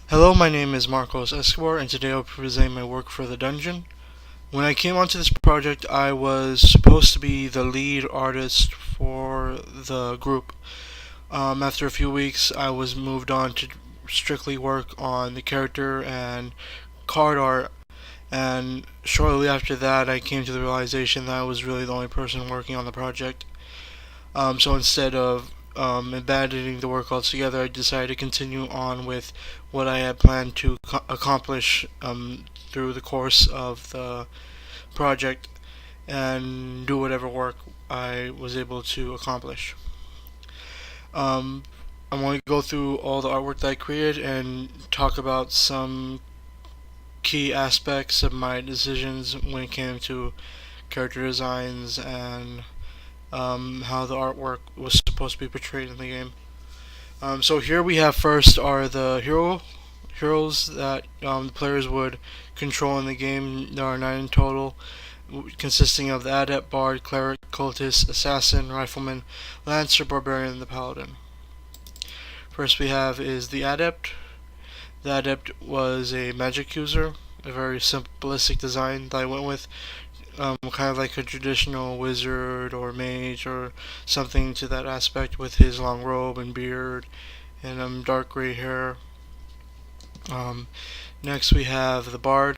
Hello, my name is Marcos Escobar, and today I'll present my work for the dungeon. When I came onto this project, I was supposed to be the lead artist for the group. After a few weeks, I was moved on to strictly work on the character and card art, and shortly after that, I came to the realization that I was really the only person working on the project. So instead of abandoning the work altogether, I decided to continue on with what I had planned to accomplish through the course of the project and do whatever work I was able to accomplish. Um, I'm going to go through all the artwork that I created and talk about some key aspects of my decisions when it came to character designs and how the artwork was supposed to be portrayed in the game. So here we have first are the heroes that the players would control in the game. There are 9 in total, consisting of the adept, bard, cleric, cultist, assassin, rifleman, lancer, barbarian, and the paladin. First we have is the adept. The adept was a magic user, a very simplistic design that I went with, kind of like a traditional wizard or mage or something to that aspect, with his long robe and beard and dark gray hair. Um, Next we have the bard.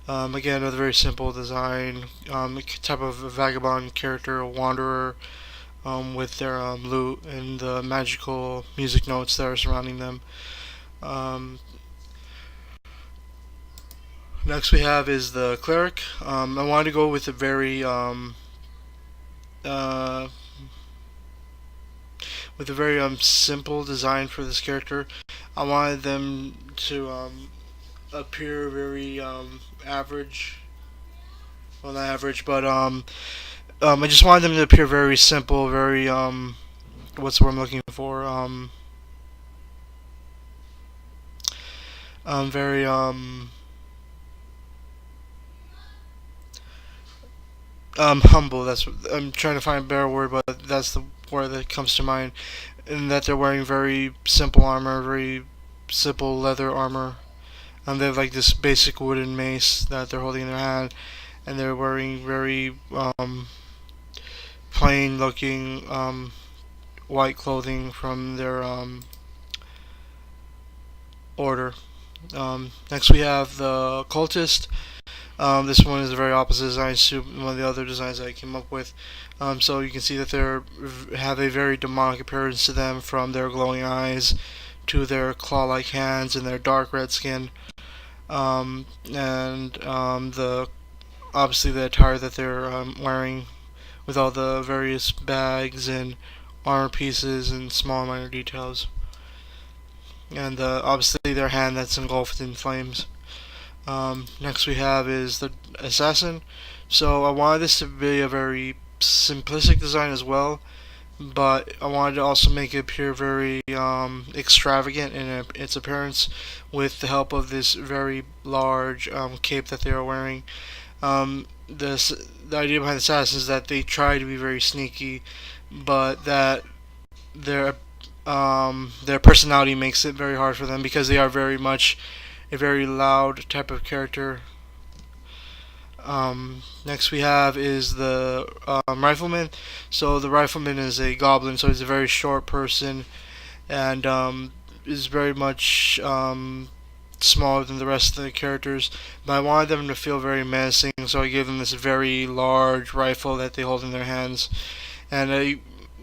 Again, another very simple design, type of a vagabond character, a wanderer, with their lute and the magical music notes that are surrounding them. Um, Next we have is the cleric. I wanted to go with a uh, very simple design for this character. I wanted them to appear very average. Well, not average, but I just wanted them to appear very simple, very what's the word I'm looking for? Very humble. That's I'm trying to find a better word, but that's the word that comes to mind. And that they're wearing very simple armor, very simple leather armor. They have like this basic wooden mace that they're holding in their hand, and they're wearing very plain looking white clothing from their order. Next we have the cultist. This one is a very opposite design to one of the other designs that I came up with. So you can see that they have a very demonic appearance to them, from their glowing eyes to their claw-like hands and their dark red skin. And the obviously the attire that they're wearing, with all the various bags and armor pieces and small minor details, and obviously their hand that's engulfed in flames. Next we have is the assassin. So I wanted this to be a very simplistic design as well, but I wanted to also make it appear very extravagant in its appearance, with the help of this very large cape that they are wearing. The idea behind the assassins is that they try to be very sneaky, but that their their personality makes it very hard for them, because they are very much a very loud type of character. Next we have is the rifleman. So the rifleman is a goblin, so he's a very short person, and is very much smaller than the rest of the characters. But I wanted them to feel very menacing, so I gave them this very large rifle that they hold in their hands, and I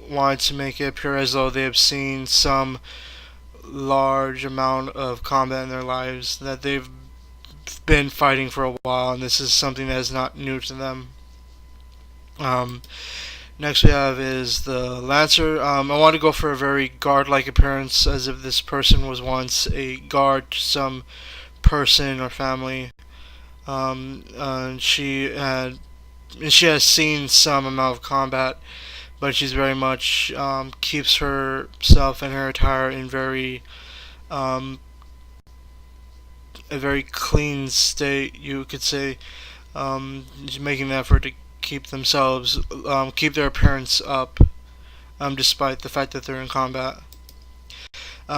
wanted to make it appear as though they have seen some large amount of combat in their lives, that they've been fighting for a while, and this is something that is not new to them. Um, Next we have is the lancer. I want to go for a very guard-like appearance, as if this person was once a guard to some person or family. She has seen some amount of combat, but she's very much keeps herself and her attire in um, a very clean state, you could say, making an effort to keep their appearance up, despite the fact that they're in combat.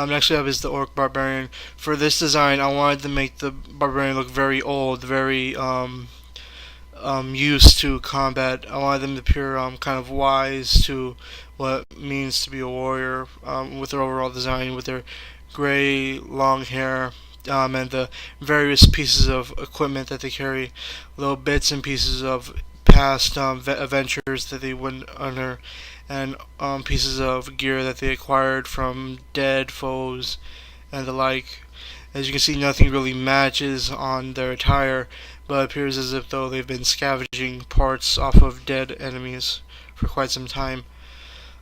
Next we have is the Orc Barbarian. For this design, I wanted to make the Barbarian look very old, very used to combat. I wanted them to appear kind of wise to what it means to be a warrior, with their overall design, with their gray, long hair, and the various pieces of equipment that they carry, little bits and pieces of past adventures that they went under, and pieces of gear that they acquired from dead foes and the like. As you can see, nothing really matches on their attire, but it appears as if though they've been scavenging parts off of dead enemies for quite some time.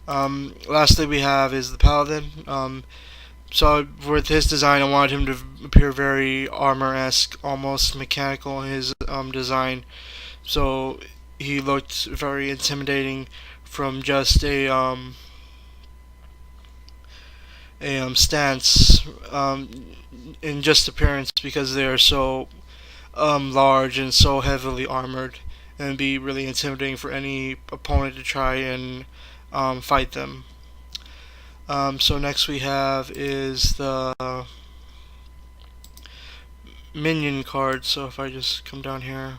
Lastly, we have is the Paladin. So with his design, I wanted him to appear very armor-esque, almost mechanical in his design. So he looked very intimidating from just a stance, in just appearance, because they are so large and so heavily armored, and it'd be really intimidating for any opponent to try and fight them. So next we have is the minion card. So if I just come down here,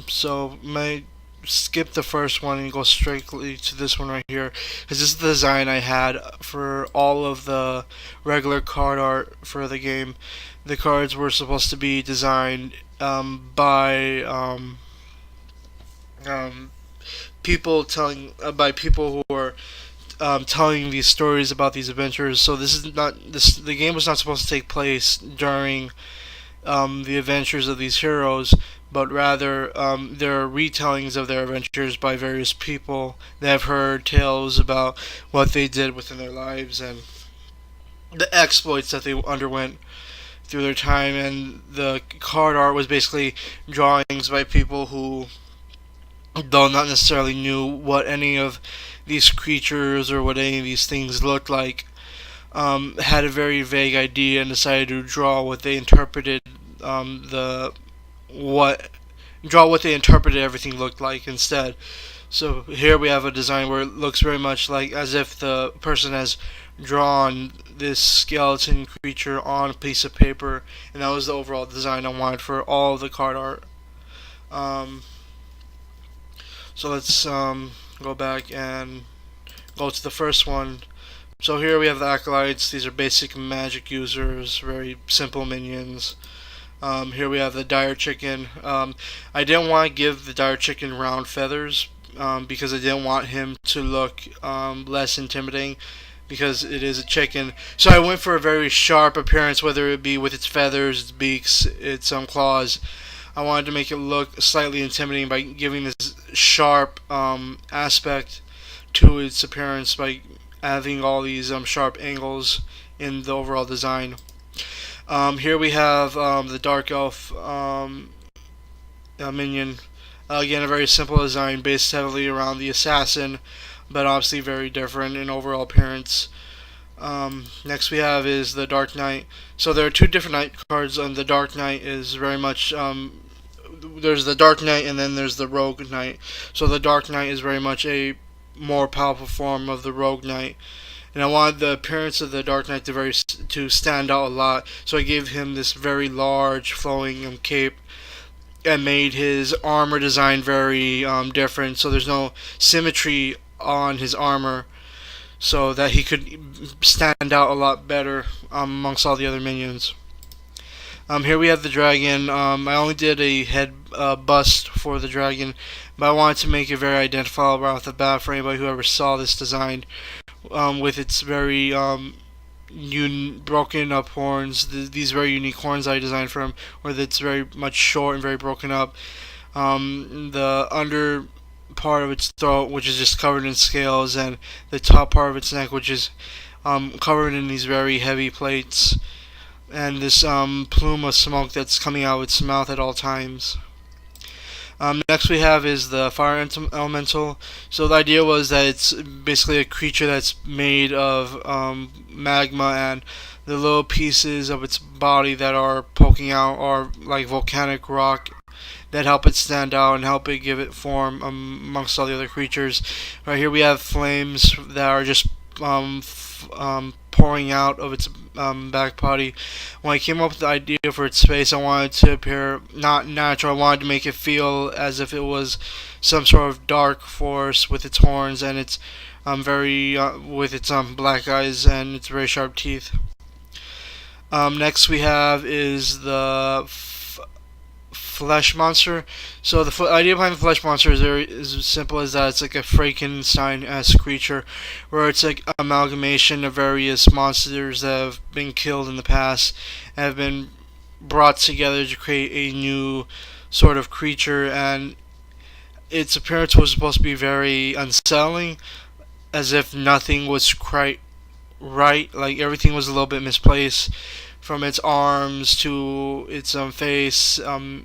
so my skip the first one and go strictly to this one right here, because this is the design I had for all of the regular card art for the game. The cards were supposed to be designed by people who are telling these stories about these adventures. So this is not this. The game was not supposed to take place during the adventures of these heroes, but rather there are retellings of their adventures by various people that have heard tales about what they did within their lives and the exploits that they underwent through their time. And the card art was basically drawings by people who, though not necessarily knew what any of these creatures or what any of these things looked like, had a very vague idea and decided to draw what they interpreted what they interpreted everything looked like instead. So here we have a design where it looks very much like as if the person has drawn this skeleton creature on a piece of paper, and that was the overall design I wanted for all of the card art. So let's go back and go to the first one. So here we have the Acolytes. These are basic magic users, very simple minions. Here we have the Dire Chicken. I didn't want to give the Dire Chicken round feathers because I didn't want him to look less intimidating, because it is a chicken. So I went for a very sharp appearance, whether it be with its feathers, its beaks, its claws. I wanted to make it look slightly intimidating by giving this sharp aspect to its appearance by having all these sharp angles in the overall design. Here we have the Dark Elf minion. Again, a very simple design based heavily around the assassin, but obviously very different in overall appearance. Next we have is the Dark Knight. So there are two different Knight cards, and the Dark Knight is very much there's the Dark Knight and then there's the Rogue Knight. So the Dark Knight is very much a more powerful form of the Rogue Knight, and I wanted the appearance of the Dark Knight to stand out a lot. So I gave him this very large flowing cape and made his armor design very different. So there's no symmetry on his armor, so that he could stand out a lot better amongst all the other minions. Here we have the dragon. I only did a head bust for the dragon, but I wanted to make it very identifiable right off the bat for anybody who ever saw this design, with its very broken up horns, these very unique horns I designed for him, where it's very much short and very broken up. The under part of its throat, which is just covered in scales, and the top part of its neck, which is covered in these very heavy plates, and this plume of smoke that's coming out of its mouth at all times. Next we have is the Fire Elemental. So the idea was that it's basically a creature that's made of magma, and the little pieces of its body that are poking out are like volcanic rock that help it stand out and help it give it form amongst all the other creatures. Right here we have flames that are just pouring out of its back body. When I came up with the idea for its face, I wanted to appear not natural. I wanted to make it feel as if it was some sort of dark force with its horns and its very with its black eyes and its very sharp teeth. Next we have is the flesh monster. So the idea behind the flesh monster is very as simple as that. It's like a Frankenstein-esque creature, where it's like amalgamation of various monsters that have been killed in the past and have been brought together to create a new sort of creature. And its appearance was supposed to be very unsettling, as if nothing was quite right, like everything was a little bit misplaced, from its arms to its face,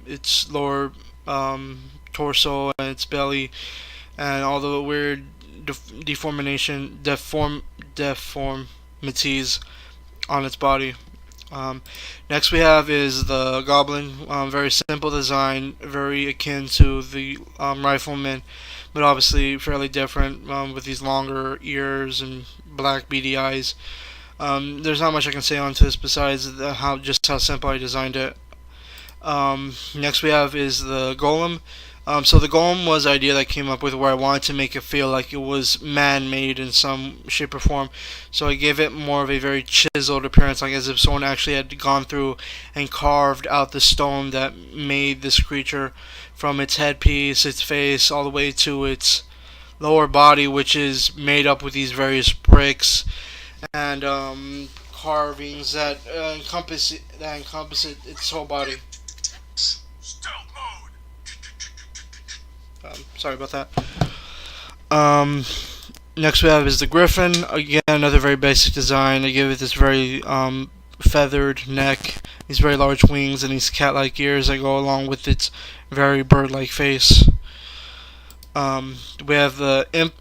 its lower torso and its belly, and all the weird deformities on its body. Um, Next we have is the goblin. Very simple design, very akin to the rifleman, but obviously fairly different, with these longer ears and black beady eyes. There's not much I can say on this besides how simple I designed it. Next we have is the golem. So the golem was the idea that I came up with, where I wanted to make it feel like it was man-made in some shape or form. So I gave it more of a very chiseled appearance, like as if someone actually had gone through and carved out the stone that made this creature, from its headpiece, its face, all the way to its lower body, which is made up with these various bricks and carvings that encompass its whole body. Sorry about that. Next we have is the griffin. Again, another very basic design. I give it this very feathered neck, these very large wings, and these cat-like ears that go along with its very bird-like face. We have the imp.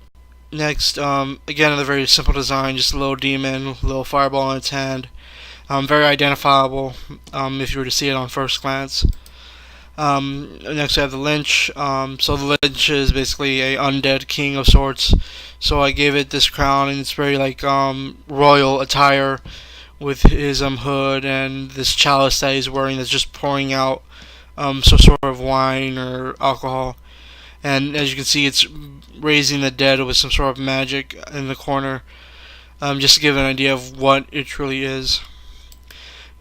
Next, again, another very simple design, just a little demon, a little fireball in its hand. Very identifiable if you were to see it on first glance. Next we have the lynch. So the lynch is basically a undead king of sorts. So I gave it this crown, and it's very like royal attire, with his hood and this chalice that he's wearing that's just pouring out some sort of wine or alcohol. And as you can see, it's raising the dead with some sort of magic in the corner, just to give an idea of what it truly is.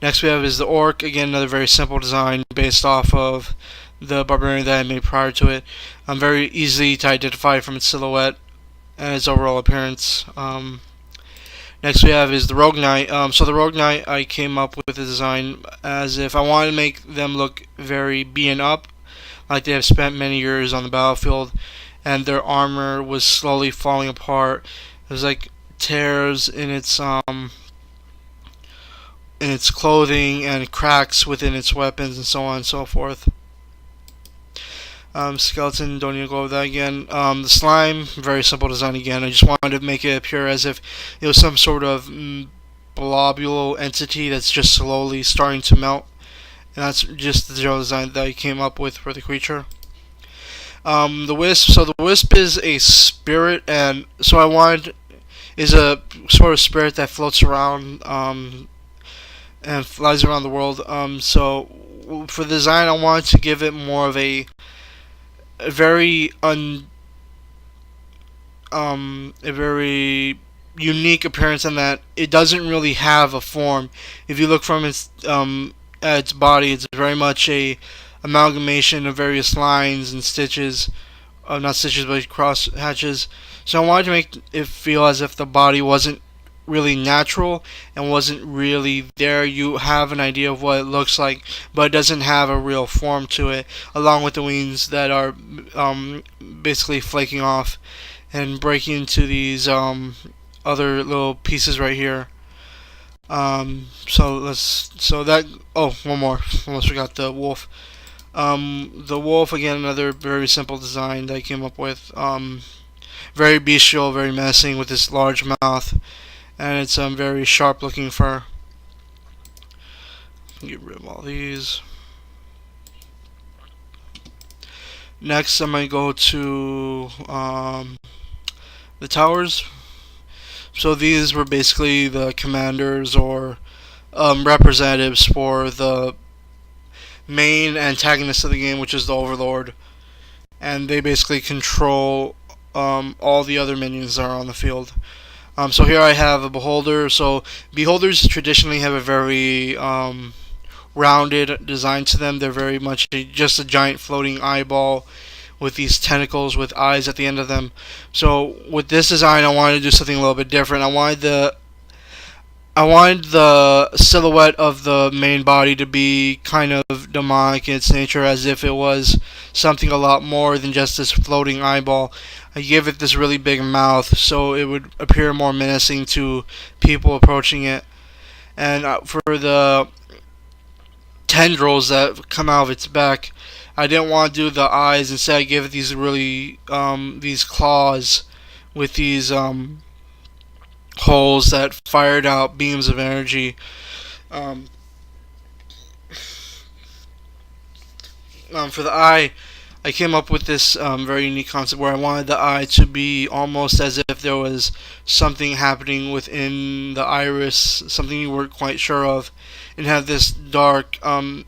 Next we have is the orc. Again, another very simple design based off of the barbarian that I made prior to it. Very easy to identify from its silhouette and its overall appearance. Next we have is the rogue knight. So the rogue knight, I came up with a design as if I wanted to make them look very beaten up, like they have spent many years on the battlefield, and their armor was slowly falling apart. There's like tears in its clothing and cracks within its weapons and so on and so forth. Skeleton, don't need to go over that again. The slime, very simple design again. I just wanted to make it appear as if it was some sort of blobule entity that's just slowly starting to melt. And that's just the general design that I came up with for the creature. The wisp. So the wisp is a spirit, and so is a sort of spirit that floats around and flies around the world. So for the design, I wanted to give it more of a very unique appearance, in that it doesn't really have a form. If you look from its body, it's very much a amalgamation of various lines and stitches, not stitches but cross hatches. So I wanted to make it feel as if the body wasn't really natural and wasn't really there. You have an idea of what it looks like, but it doesn't have a real form to it, along with the wings that are basically flaking off and breaking into these other little pieces right here. One more. Almost forgot the wolf. The wolf, again, another very simple design that I came up with. Very bestial, very menacing, with this large mouth, and it's very sharp looking fur. Get rid of all these. Next, I'm going to go to the towers. So these were basically the commanders or representatives for the main antagonist of the game, which is the Overlord, and they basically control all the other minions that are on the field. So here I have a beholder. So beholders traditionally have a very rounded design to them. They're very much just a giant floating eyeball with these tentacles with eyes at the end of them. So with this design, I wanted to do something a little bit different. I wanted the silhouette of the main body to be kind of demonic in its nature, as if it was something a lot more than just this floating eyeball. I gave it this really big mouth so it would appear more menacing to people approaching it. And for the tendrils that come out of its back, I didn't want to do the eyes. Instead, I gave it these really these claws with these holes that fired out beams of energy. Um, for the eye, I came up with this very unique concept where I wanted the eye to be almost as if there was something happening within the iris, something you weren't quite sure of, and have this dark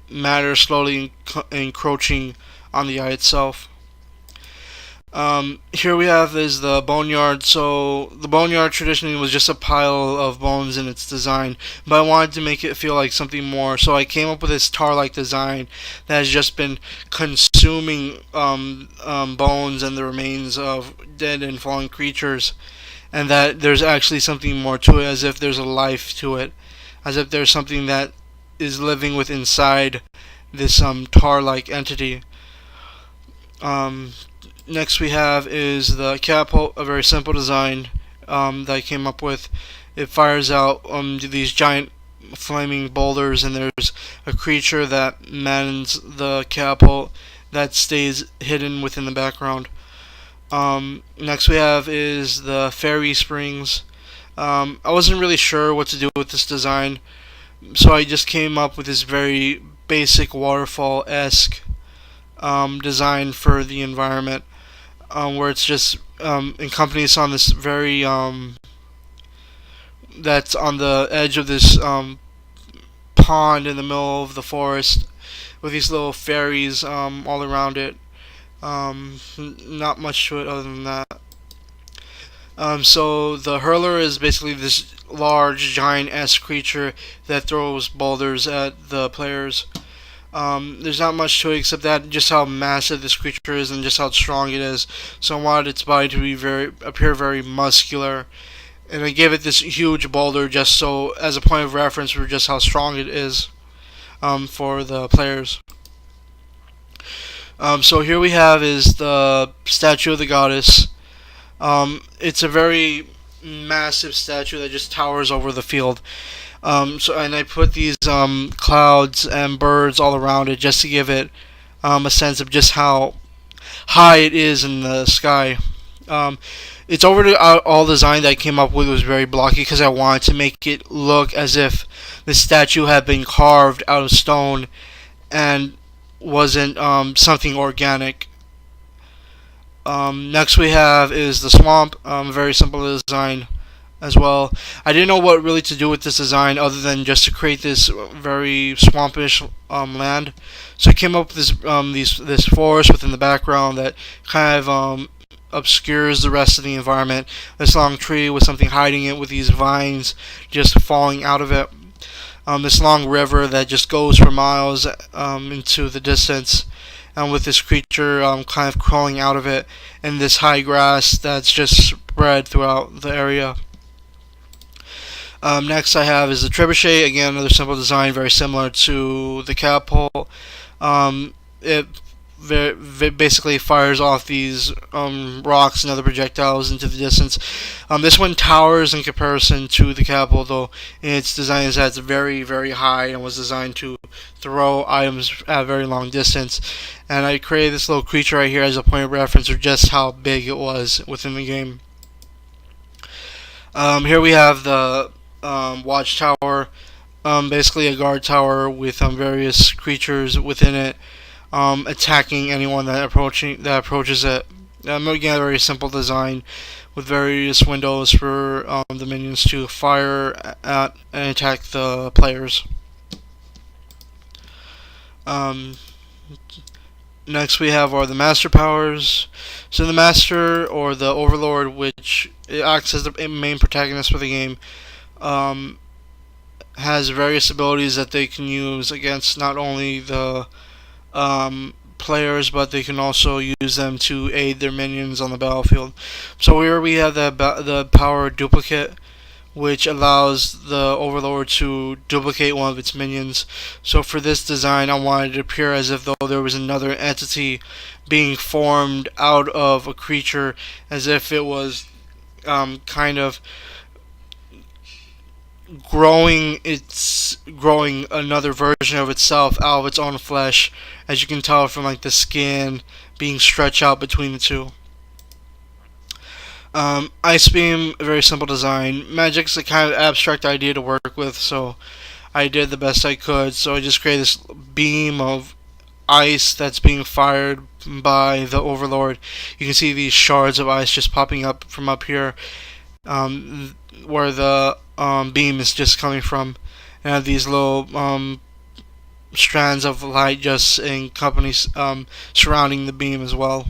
matter slowly encroaching on the eye itself. Here we have is the boneyard. So the boneyard traditionally was just a pile of bones in its design, but I wanted to make it feel like something more. So I came up with this tar-like design that has just been consuming bones and the remains of dead and fallen creatures, and that there's actually something more to it, as if there's a life to it, as if there's something that is living with inside this tar-like entity. Um, Next we have is the catapult, a very simple design that I came up with. It fires out these giant flaming boulders, and there's a creature that mans the catapult that stays hidden within the background. Next we have is the fairy springs. I wasn't really sure what to do with this design, so I just came up with this very basic waterfall-esque design for the environment, where it's just encompassed on this very that's on the edge of this pond in the middle of the forest with these little fairies all around it. Not much to it other than that. So the hurler is basically this large giant-esque creature that throws boulders at the players. There's not much to it except that just how massive this creature is and just how strong it is. So I wanted its body to be appear very muscular, and I gave it this huge boulder just so as a point of reference for just how strong it is for the players. So here we have is the statue of the goddess. It's a very massive statue that just towers over the field. And I put these clouds and birds all around it just to give it a sense of just how high it is in the sky. It's overall design that I came up with was very blocky because I wanted to make it look as if the statue had been carved out of stone and wasn't something organic. Next we have is the swamp. Very simple design as well. I didn't know what really to do with this design other than just to create this very swampish land. So I came up with this forest within the background that kind of obscures the rest of the environment. This long tree with something hiding it with these vines just falling out of it. This long river that just goes for miles into the distance, and with this creature kind of crawling out of it, and this high grass that's just spread throughout the area. Next I have is the trebuchet. Again, another simple design, very similar to the catapult. It basically fires off these rocks and other projectiles into the distance. This one towers in comparison to the catapult, though its design is that it's very, very high and was designed to throw items at a very long distance. And I created this little creature right here as a point of reference for just how big it was within the game. Here we have the watchtower, basically a guard tower with various creatures within it, attacking anyone that approaches it. Again, a very simple design with various windows for the minions to fire at and attack the players. Um, Next we have the master powers. So the master or the overlord, which acts as the main protagonist for the game, um, has various abilities that they can use against not only the players, but they can also use them to aid their minions on the battlefield. So here we have the power duplicate, which allows the overlord to duplicate one of its minions. So for this design, I wanted it to appear as if though there was another entity being formed out of a creature, as if it was kind of growing another version of itself out of its own flesh, as you can tell from like the skin being stretched out between the two. Ice Beam, a very simple design. Magic's a kind of abstract idea to work with, so I did the best I could. So I just created this beam of ice that's being fired by the Overlord. You can see these shards of ice just popping up from up here, where the beam is just coming from. And I have these little strands of light just in companies surrounding the beam as well.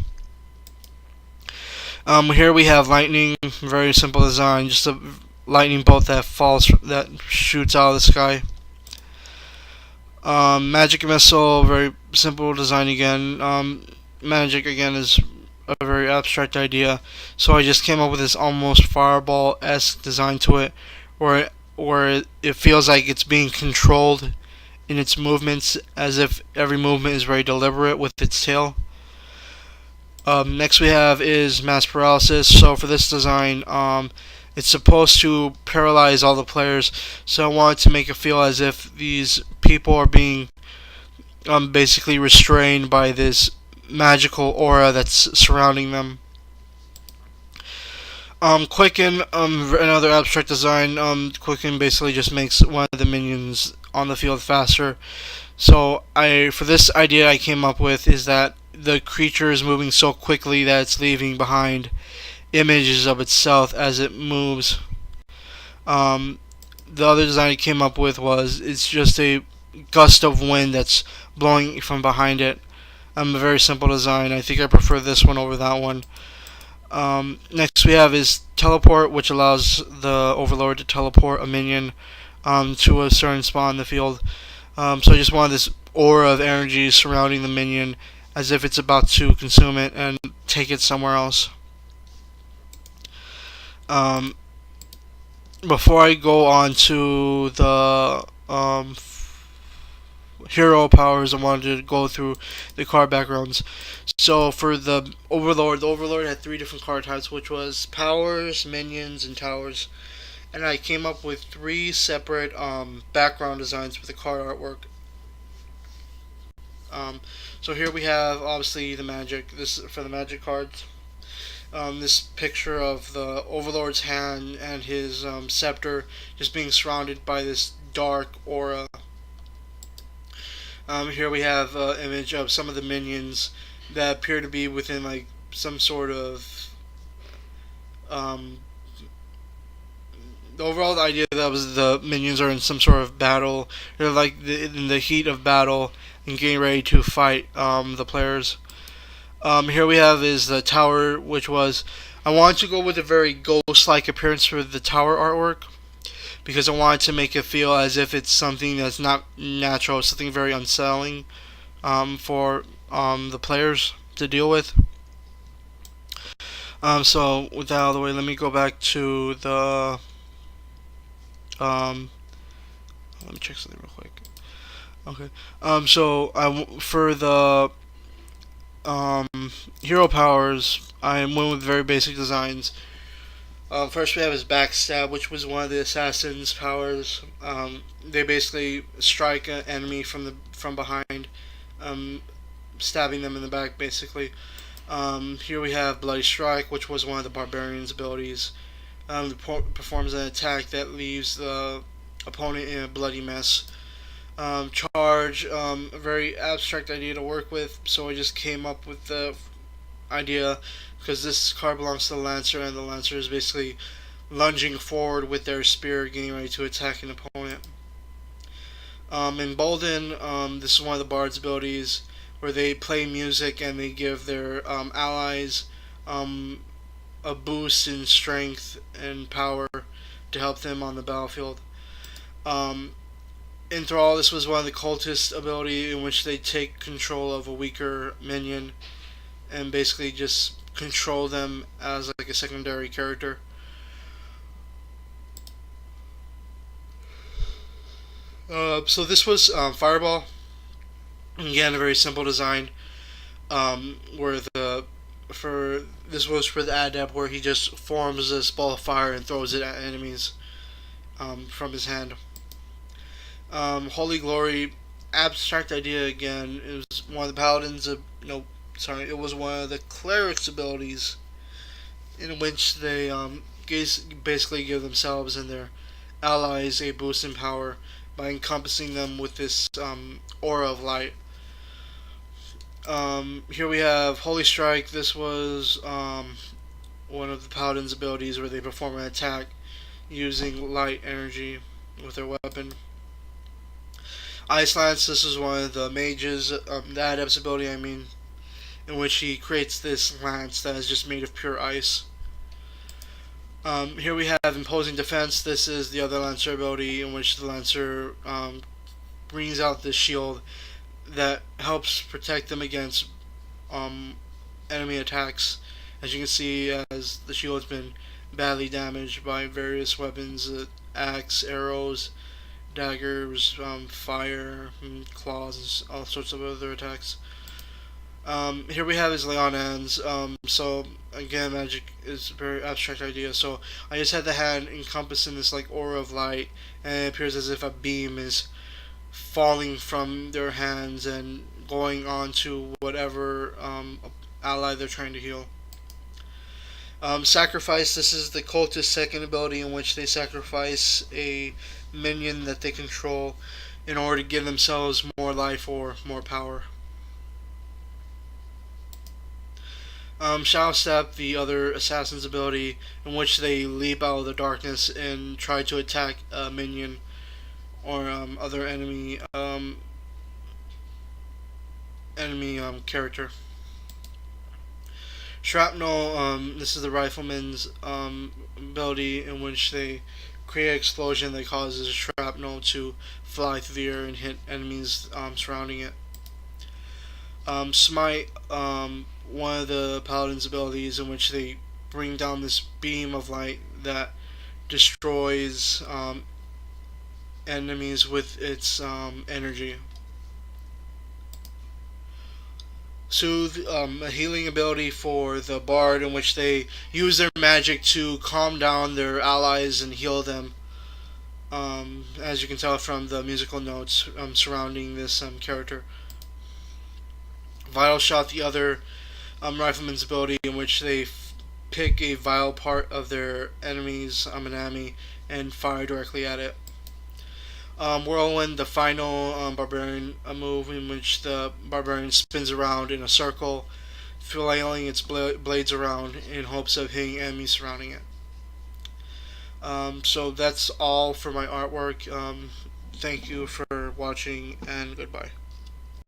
Here we have lightning, very simple design, just a lightning bolt that shoots out of the sky. Magic missile, very simple design again. Magic again is a very abstract idea, so I just came up with this almost fireball-esque design to it, where it feels like it's being controlled in its movements, as if every movement is very deliberate with its tail. Next we have is mass paralysis. So for this design, it's supposed to paralyze all the players. So I wanted to make it feel as if these people are being basically restrained by this magical aura that's surrounding them. Quicken, another abstract design. Quicken basically just makes one of the minions on the field faster. So for this idea I came up with is that the creature is moving so quickly that it's leaving behind images of itself as it moves. The other design I came up with was it's just a gust of wind that's blowing from behind it. A very simple design. I think I prefer this one over that one. Next we have is teleport, which allows the overlord to teleport a minion to a certain spot in the field. So I just wanted this aura of energy surrounding the minion as if it's about to consume it and take it somewhere else. Before I go on to the hero powers, I wanted to go through the card backgrounds. So for the Overlord had 3 different card types, which was powers, minions, and towers. And I came up with 3 separate background designs for the card artwork. So here we have obviously the magic. This is for the magic cards. This picture of the Overlord's hand and his scepter just being surrounded by this dark aura. Here we have an image of some of the minions that appear to be within like some sort of the overall idea that was the minions are in some sort of battle. They're like in the heat of battle and getting ready to fight the players. Here we have is the tower, which was I wanted to go with a very ghost-like appearance for the tower artwork because I wanted to make it feel as if it's something that's not natural, something very unsettling for the players to deal with. So with that out of the way, let me go back to the let me check something real quick. Okay. For the hero powers, I went with very basic designs. First, we have his backstab, which was one of the assassin's powers. They basically strike an enemy from behind, stabbing them in the back, basically. Here we have bloody strike, which was one of the barbarian's abilities. Performs an attack that leaves the opponent in a bloody mess. Charge, a very abstract idea to work with, so I just came up with the idea, because this card belongs to the Lancer, and the Lancer is basically lunging forward with their spear, getting ready to attack an opponent. Embolden, this is one of the Bard's abilities where they play music and they give their allies um, a boost in strength and power to help them on the battlefield. Um, Enthrall, this was one of the cultist ability in which they take control of a weaker minion and basically just control them as like a secondary character. So this was Fireball. Again, a very simple design. Where the for this was for the adept, where he just forms this ball of fire and throws it at enemies from his hand. Holy Glory, abstract idea again. It was one of the paladins. No, sorry, it was one of the cleric's abilities in which they basically give themselves and their allies a boost in power by encompassing them with this aura of light. Here we have Holy Strike. This was one of the paladin's abilities where they perform an attack using light energy with their weapon. Ice Lance, this is one of the mages, the adept's ability, I mean, in which he creates this lance that is just made of pure ice. Here we have Imposing Defense. This is the other Lancer ability in which the Lancer brings out this shield that helps protect them against enemy attacks. As you can see, as the shield has been badly damaged by various weapons, axe, arrows, daggers, fire, claws, and all sorts of other attacks. Here we have his Leonans. So again, magic is a very abstract idea. So I just had the hand encompassed in this like aura of light, and it appears as if a beam is falling from their hands and going on to whatever ally they're trying to heal. Sacrifice. This is the cultist's second ability in which they sacrifice a minion that they control in order to give themselves more life or more power. Shadow Step, the other assassin's ability, in which they leap out of the darkness and try to attack a minion or other enemy character. Shrapnel, this is the rifleman's ability in which they create an explosion that causes shrapnel to fly through the air and hit enemies surrounding it. Smite, one of the paladin's abilities in which they bring down this beam of light that destroys enemies with its energy. Soothe, a healing ability for the bard in which they use their magic to calm down their allies and heal them. As you can tell from the musical notes surrounding this character. Vital Shot, the other rifleman's ability in which they pick a vital part of their enemy's enemy and fire directly at it. Whirlwind, the final barbarian move in which the barbarian spins around in a circle, flailing its blades around in hopes of hitting enemies surrounding it. So that's all for my artwork. Thank you for watching, and goodbye.